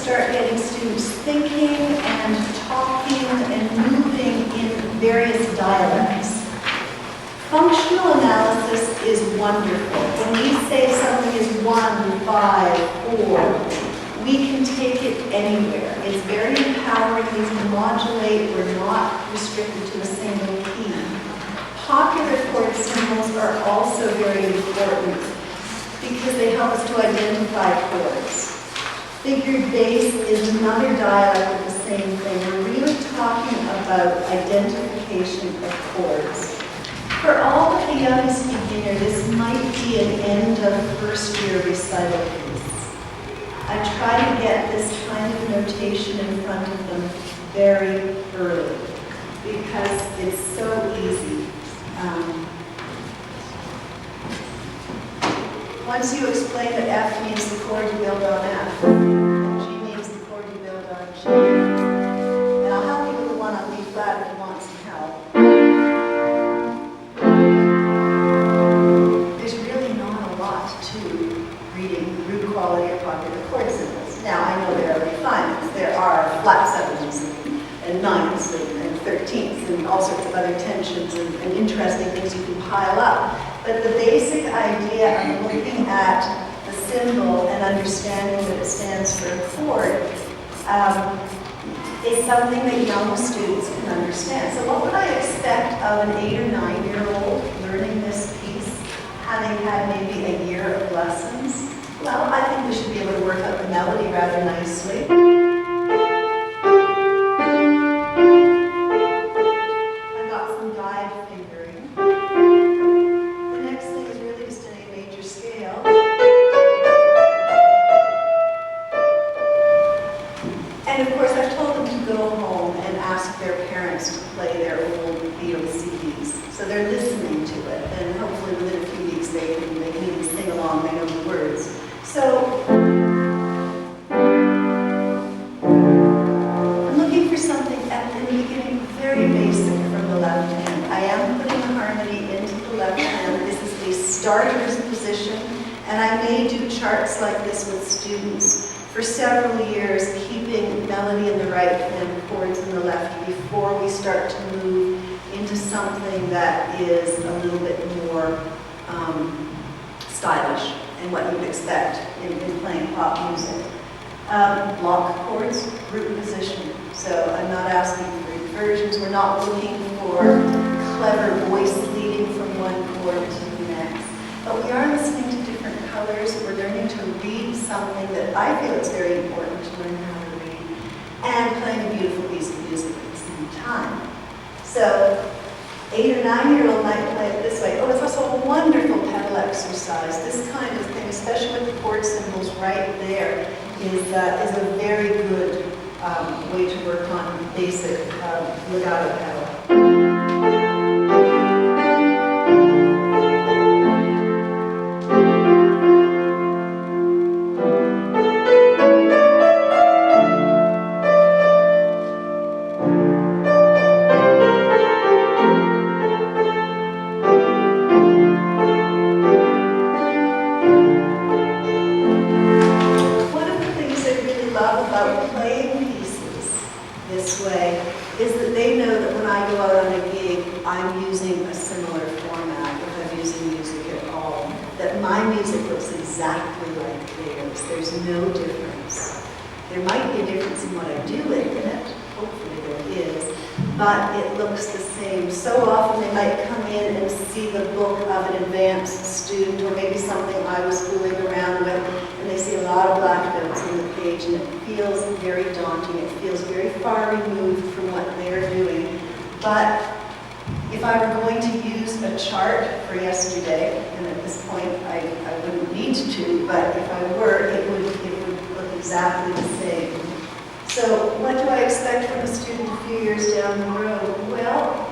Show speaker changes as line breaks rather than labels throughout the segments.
start getting students thinking and talking and moving in various dialects. Functional analysis is wonderful. When we say something is 1, 5, 4, we can take it anywhere. It's very empowering. We can modulate. We're not restricted to a single key. Popular chord symbols are also very important because they help us to identify chords. Figured bass is another dialect of the same thing. We're really talking about identification of chords. For all of the youngest beginner, this might be an end of first year recital piece. I try to get this kind of notation in front of them very early because it's so easy. Once you explain that F means the chord you build on F, and G means the chord you build on G, and I'll help you with the one on B flat if you want some help. There's really not a lot to reading root quality of popular chord symbols. Now, I know there are refinements. There are flat sevens and ninths and 13ths and all sorts of other tensions and interesting things you can pile up. But the basic idea of looking at the symbol and understanding that it stands for a chord is something that young students can understand. So what would I expect of an 8 or 9-year-old learning this piece, having had maybe a year of lessons? Well, I think we should be able to work out the melody rather nicely. I've got some guide fingering. The next thing is really just in a major scale. And of course, I've told them to go home and ask their parents to play their old Beatles CDs. So they're listening to it, and hopefully within a few weeks they can even sing along, they know the words. So I'm looking for something in the beginning very basic from the left hand. I am putting the harmony into the left hand. This is a starter's position, and I may do charts like this with students for several years, keeping melody in the right and chords in the left before we start to move into something that is a little bit more stylish and what you'd expect in playing pop music. Block chords, root position. So I'm not asking for inversions. We're not looking for clever voice leading from one chord to the next. But we are listening to different colors. We're learning to read something that I feel it's very important to learn how to read, and playing a beautiful piece of music at the same time. So 8 or 9-year-old might play it this way. Oh, it's also a wonderful pedal exercise. This kind of thing, especially with the chord symbols right there, is a very good way to work on basic legato pedal. Is that they know that when I go out on a gig, I'm using a similar format, if I'm using music at all. That my music looks exactly like theirs. There's no difference. There might be a difference in what I do in it, hopefully there is, but it looks the same. So often they might come in and see the book of an advanced student, or maybe something I was fooling around with, and they see a lot of black notes on the page, and it feels very daunting. It feels very far removed from what they're doing. But if I were going to use a chart for yesterday, and at this point I wouldn't need to, but if I were, it would look exactly the same. So what do I expect from a student a few years down the road? Well,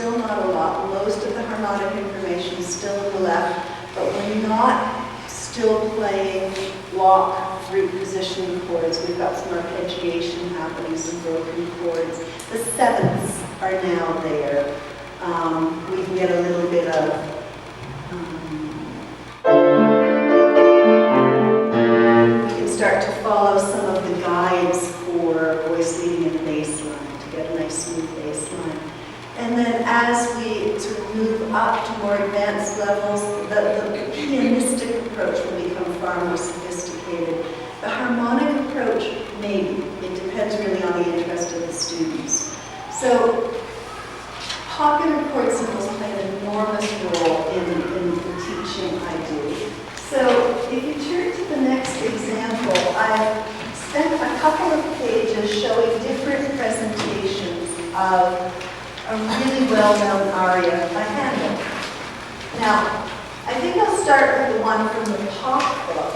still not a lot. Most of the harmonic information is still in the left, but we're not still playing walk through position chords. We've got some arpeggiation happening, some broken chords. The sevenths are now there. We can get a little bit of we can start to follow some of the guides for voice leading in the bass line to get a nice smooth bass line. And then as we sort of move up to more advanced levels, the pianistic approach will become far more sophisticated. The harmonic approach, maybe. It depends really on the interest of the students. So popular chord symbols play an enormous role in the teaching I do. So if you turn to the next example, I've spent a couple of pages showing different presentations of a really well-known aria by Handel. Now, I think I'll start with the one from the pop book.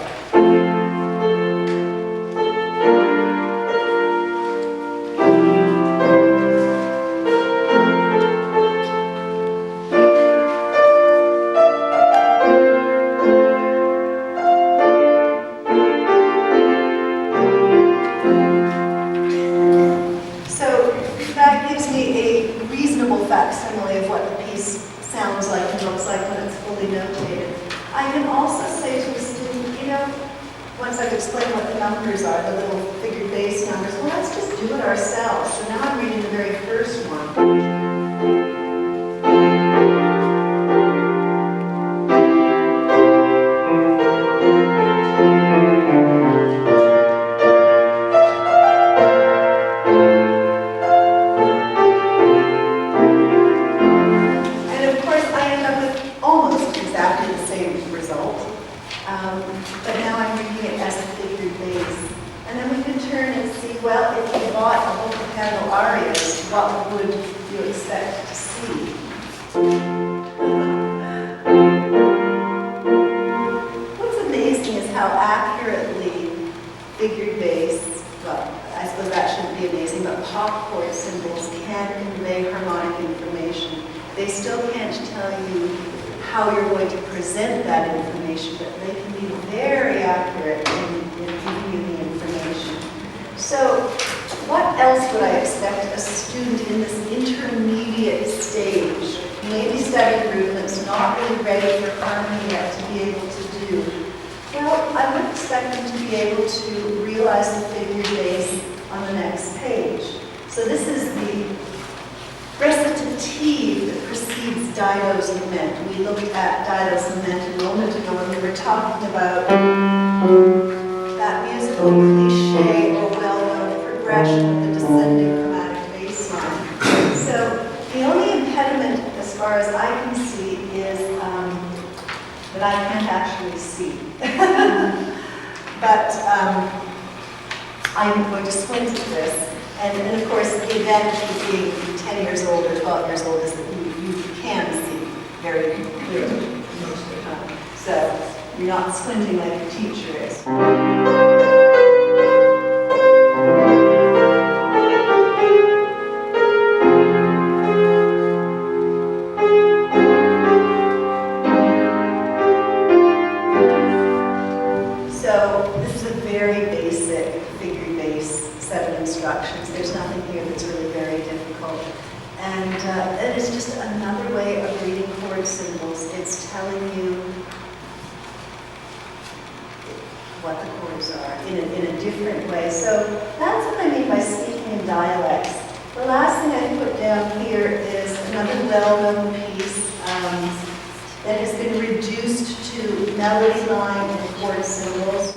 Facsimile of what the piece sounds like and looks like when it's fully notated. I can also say to a student, you know, once I've explained what the numbers are, the little figured bass numbers, well, let's just do it ourselves. So now I'm reading the very first one. But now I'm reading it as a figured bass. And then we can turn and see, well, if you bought a book of Handel arias, what would you expect to see? What's amazing is how accurately figured bass, well, I suppose that shouldn't be amazing, but pop chord symbols can convey harmonic information. They still can't tell you how you're going to present that information, but they can be very accurate in giving you the information. So what else would I expect a student in this intermediate stage, maybe studying movements, not really ready for harmony yet, to be able to do? Well, I would expect them to be able to realize the figured bass on the next page. So this is the recitative that precedes Dido's lament. We looked at Dido's lament a moment ago when we were talking about that musical cliche or well-known progression of the descending chromatic bass line. So the only impediment, as far as I can see, is that I can't actually see. But I'm going to squint at this. And of course, the advantage of being 10 years old or 12 years old is that you can see very clearly. So you're not squinting like your teacher is. So this is a very basic figured bass set of instructions. There's nothing here that's really very difficult. And it's just another way of reading chord symbols. It's telling you what the chords are in a different way. So that's what I mean by speaking in dialects. The last thing I put down here is another well-known piece that has been reduced to melody line and chord symbols.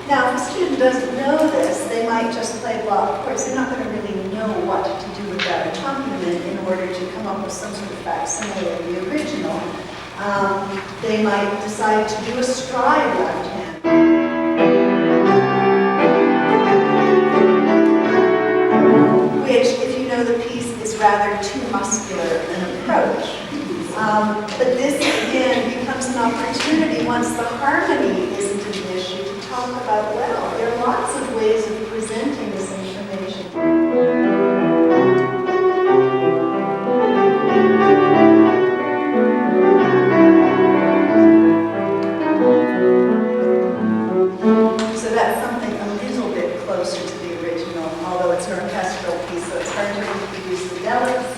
Now, if a student doesn't know this, they might just play block chords. They're not going to really know what to do with that accompaniment in order to come up with some sort of facsimile of the original. They might decide to do a stride left hand. Which, if you know the piece, is rather too muscular an approach. But this, again, becomes an opportunity once the harmony isn't an issue to talk about, well, there are lots of ways of presenting this information. So that's something a little bit closer to the original, although it's an orchestral piece, so it's hard to reproduce the delicacy.